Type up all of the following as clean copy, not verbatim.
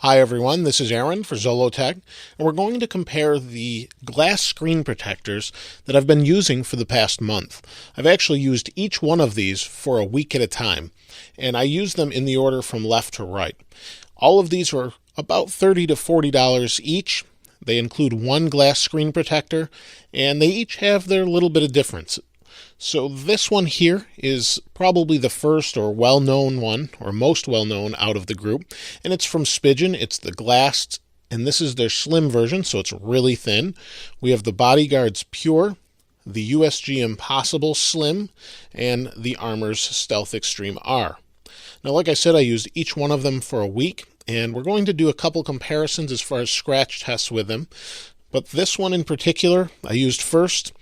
Hi everyone, this is Aaron for zollotech, and we're going to compare the glass screen protectors that I've been using for the past month. I've actually used each one of these for a week at a time, and I use them in the order from left to right. All of these were about $30 to $40 each. They include one glass screen protector, and they each have their little bit of difference. So this one here is probably the first or well-known one, or most well-known out of the group, and it's from Spidgen. It's the Glas.t, and this is their slim version, so it's really thin. We have the Bodyguardz Pure, the USG Impossible Slim, and the Armorz Stealth Extreme R. Now, like I said, I used each one of them for a week, and we're going to do a couple comparisons as far as scratch tests with them. But this one in particular, I used first,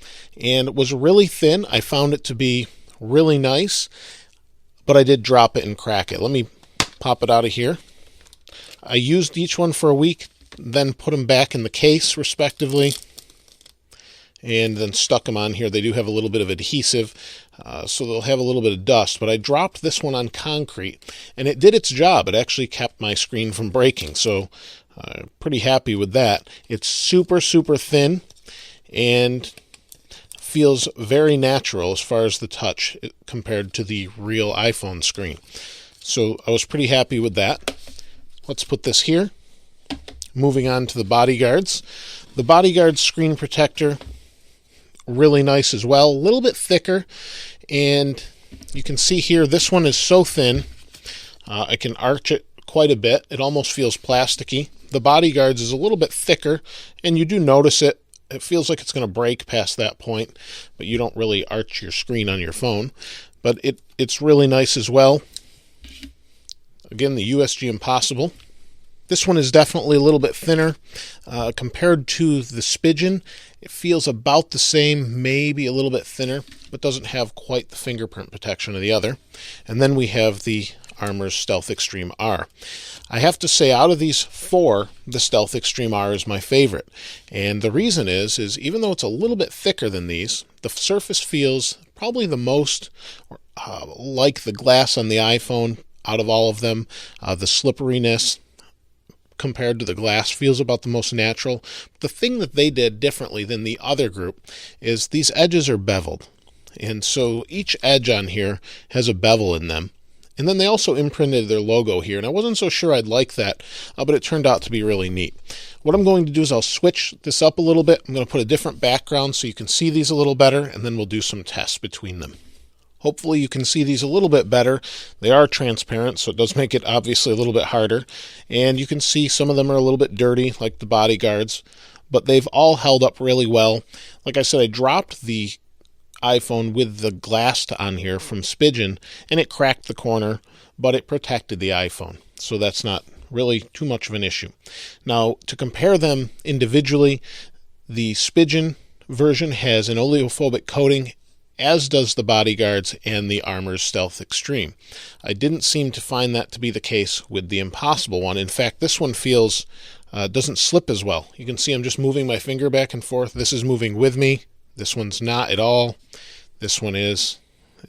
and it was really thin. I found it to be really nice, but I did drop it and crack it. Let me pop it out of here. I used each one for a week, then put them back in the case, respectively, and then stuck them on here. They do have a little bit of adhesive, so they'll have a little bit of dust, but I dropped this one on concrete, and it did its job. It actually kept my screen from breaking, so pretty happy with that. It's super thin and feels very natural as far as the touch compared to the real iPhone screen. So I was pretty happy with that. Let's put this here. Moving on to the Bodyguardz. The Bodyguardz screen protector, really nice as well. A little bit thicker, and you can see here this one is so thin I can arch it quite a bit. It almost feels plasticky. The Bodyguardz is a little bit thicker, and you do notice it. It feels like it's going to break past that point, but you don't really arch your screen on your phone. But it's really nice as well. Again, the USG Impossible. This one is definitely a little bit thinner compared to the Spidgen. It feels about the same, maybe a little bit thinner, but doesn't have quite the fingerprint protection of the other. And then we have the Armorz Stealth Extreme R. I have to say, out of these four, the Stealth Extreme R is my favorite. And the reason is even though it's a little bit thicker than these, the surface feels probably the most like the glass on the iPhone out of all of them. The slipperiness compared to the glass feels about the most natural. The thing that they did differently than the other group is these edges are beveled. And so each edge on here has a bevel in them. And then they also imprinted their logo here, and I wasn't so sure I'd like that, but it turned out to be really neat. What I'm going to do is I'll switch this up a little bit. I'm going to put a different background so you can see these a little better, and then we'll do some tests between them. Hopefully you can see these a little bit better. They are transparent, so it does make it obviously a little bit harder. And you can see some of them are a little bit dirty, like the Bodyguardz, but they've all held up really well. Like I said, I dropped the iPhone with the Glas.t on here from Spidgen, and it cracked the corner, but it protected the iPhone, so that's not really too much of an issue. Now, to compare them individually, the Spidgen version has an oleophobic coating, as does the Bodyguardz and the Armorz Stealth Extreme. I didn't seem to find that to be the case with the Impossible one. In fact, this one feels doesn't slip as well. You can see I'm just moving my finger back and forth. This is moving with me. This one's not at all. This one is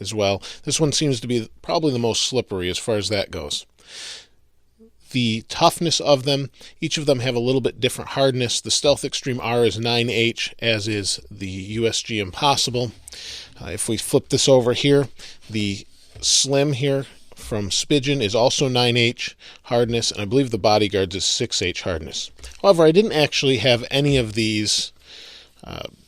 as well. This one seems to be probably the most slippery as far as that goes. The toughness of them, each of them have a little bit different hardness. The Stealth Extreme R is 9H, as is the USG Impossible. If we flip this over here, the Slim here from Spidgen is also 9H hardness, and I believe the Bodyguardz is 6H hardness. However, I didn't actually have any of these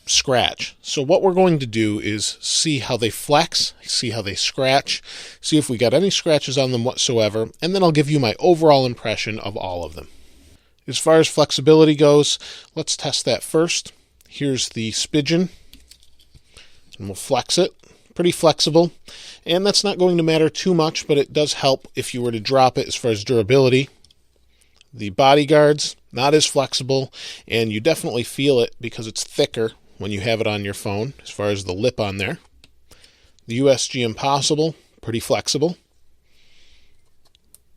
scratch. So what we're going to do is see how they flex, see how they scratch, see if we got any scratches on them whatsoever, and then I'll give you my overall impression of all of them. As far as flexibility goes, let's test that first. Here's the Spidgen, and we'll flex it. Pretty flexible, and that's not going to matter too much, but it does help if you were to drop it as far as durability. The Bodyguardz, not as flexible, and you definitely feel it because it's thicker when you have it on your phone, as far as the lip on there. The USG Impossible, pretty flexible.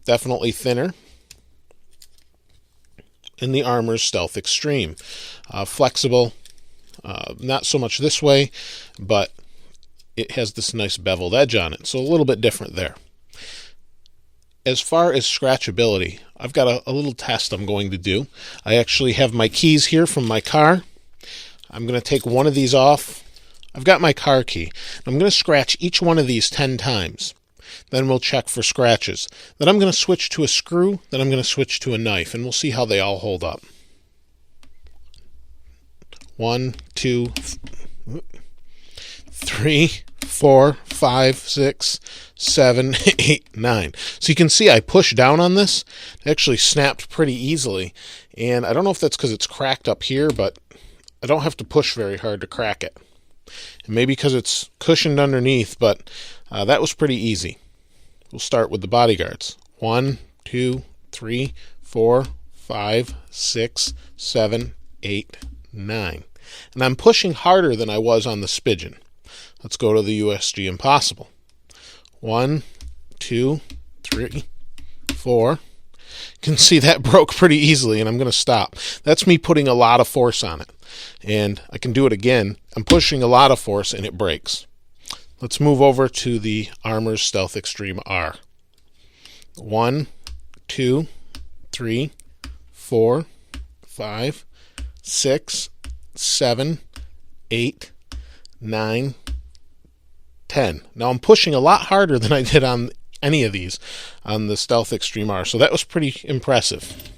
Definitely thinner. And the Armorz Stealth Extreme. Flexible, not so much this way, but it has this nice beveled edge on it, so a little bit different there. As far as scratchability, I've got a little test I'm going to do. I actually have my keys here from my car. I'm going to take one of these off. I've got my car key. I'm going to scratch each one of these 10 times. Then we'll check for scratches. Then I'm going to switch to a screw. Then I'm going to switch to a knife, and we'll see how they all hold up. 1, 2, 3, 4, 5, 6, 7, 8, 9. So you can see I pushed down on this. It actually snapped pretty easily. And I don't know if that's because it's cracked up here, but I don't have to push very hard to crack it. And maybe because it's cushioned underneath, but that was pretty easy. We'll start with the Bodyguardz. 1, 2, 3, 4, 5, 6, 7, 8, 9. And I'm pushing harder than I was on the Spidgen. Let's go to the USG Impossible. 1, 2, 3, 4. You can see that broke pretty easily, and I'm going to stop. That's me putting a lot of force on it. And I can do it again. I'm pushing a lot of force, and it breaks. Let's move over to the Armorz Stealth Extreme R. 1, 2, 3, 4, 5, 6, 7, 8, 9, 10. Now I'm pushing a lot harder than I did on any of these on the Stealth Extreme R, so that was pretty impressive.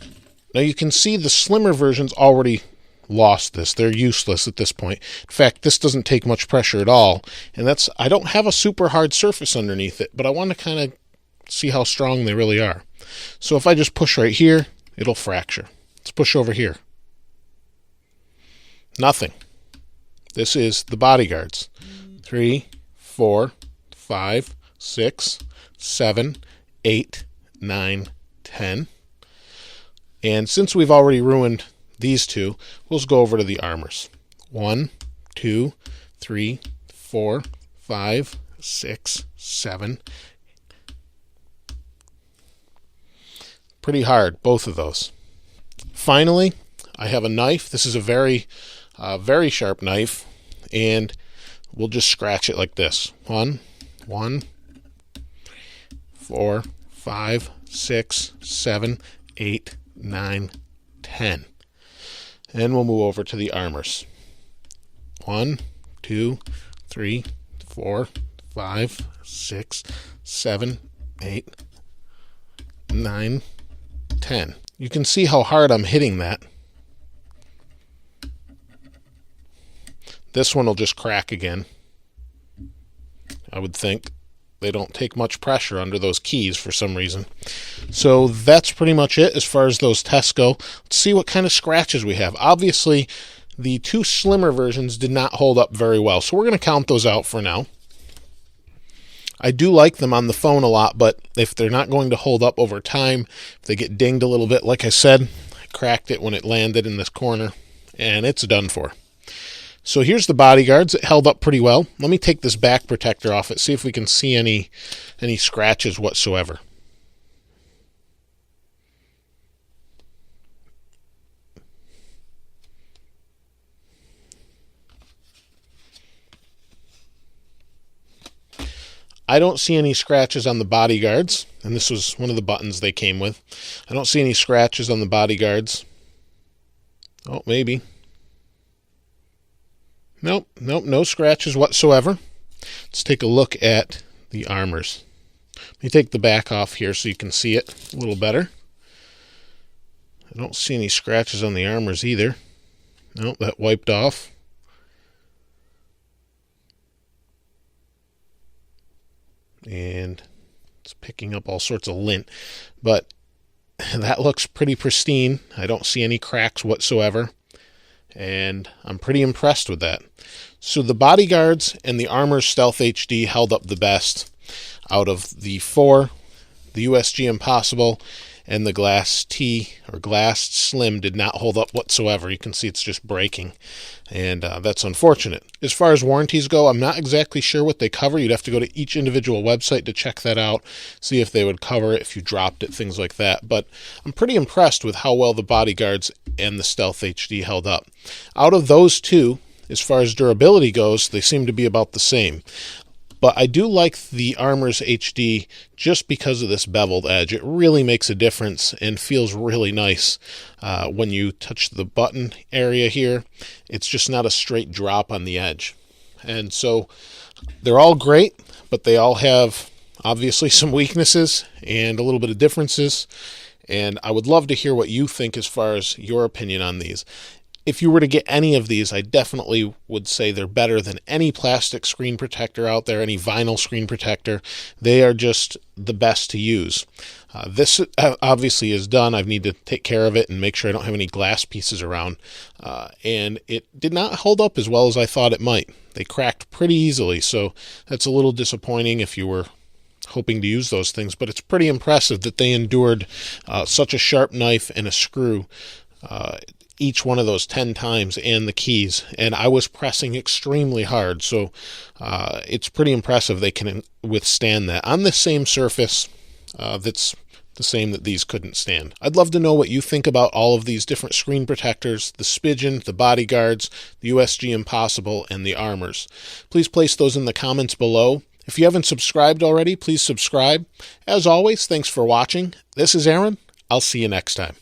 Now you can see the slimmer versions already lost this. They're useless at this point. In fact, this doesn't take much pressure at all, and I don't have a super hard surface underneath it, but I want to kind of see how strong they really are. So if I just push right here, it'll fracture. Let's push over here. Nothing. This is the Bodyguardz. 3, 4, 5, 6, 7, 8, 9, 10. And since we've already ruined these two, we'll just go over to the Armorz. 1, 2, 3, 4, 5, 6, 7. Pretty hard, both of those. Finally, I have a knife. This is a very sharp knife, and we'll just scratch it like this. 1, 4, 5, 6, 7, 8, 9, 10. And we'll move over to the Armorz. 1, 2, 3, 4, 5, 6, 7, 8, 9, 10. You can see how hard I'm hitting that. This one will just crack again, I would think. They don't take much pressure under those keys for some reason. So that's pretty much it as far as those tests go. Let's see what kind of scratches we have. Obviously, the two slimmer versions did not hold up very well, so we're going to count those out for now. I do like them on the phone a lot, but if they're not going to hold up over time, if they get dinged a little bit, like I said, I cracked it when it landed in this corner, and it's done for. So here's the Bodyguardz. It held up pretty well. Let me take this back protector off it, see if we can see any scratches whatsoever. I don't see any scratches on the Bodyguardz, and this was one of the buttons they came with. I don't see any scratches on the Bodyguardz. Oh, maybe. Nope, no scratches whatsoever. Let's take a look at the Armorz. Let me take the back off here so you can see it a little better. I don't see any scratches on the Armorz either. Nope, that wiped off. And it's picking up all sorts of lint, but that looks pretty pristine. I don't see any cracks whatsoever, and I'm pretty impressed with that. So the Bodyguardz and the Armorz Stealth HD held up the best out of the four. The USG Impossible and the Glas.t or Glas Slim did not hold up whatsoever. You can see it's just breaking, and that's unfortunate. As far as warranties go, I'm not exactly sure what they cover. You'd have to go to each individual website to check that out, see if they would cover it if you dropped it, things like that. But I'm pretty impressed with how well the Bodyguardz and the Stealth HD held up. Out of those two, as far as durability goes, they seem to be about the same. But I do like the Armorz HD just because of this beveled edge. It really makes a difference and feels really nice when you touch the button area here. It's just not a straight drop on the edge. And so they're all great, but they all have obviously some weaknesses and a little bit of differences. And I would love to hear what you think as far as your opinion on these. If you were to get any of these, I definitely would say they're better than any plastic screen protector out there, any vinyl screen protector. They are just the best to use. This obviously is done. I need to take care of it and make sure I don't have any glass pieces around. And it did not hold up as well as I thought it might. They cracked pretty easily, so that's a little disappointing if you were hoping to use those things. But it's pretty impressive that they endured such a sharp knife and a screw, each one of those 10 times, and the keys. And I was pressing extremely hard, so it's pretty impressive they can withstand that on the same surface that's the same that these couldn't stand. I'd love to know what you think about all of these different screen protectors, the Spidgen, the Bodyguardz, the USG Impossible, and the Armorz. Please place those in the comments below. If you haven't subscribed already, please subscribe. As always, thanks for watching. This is Aaron. I'll see you next time.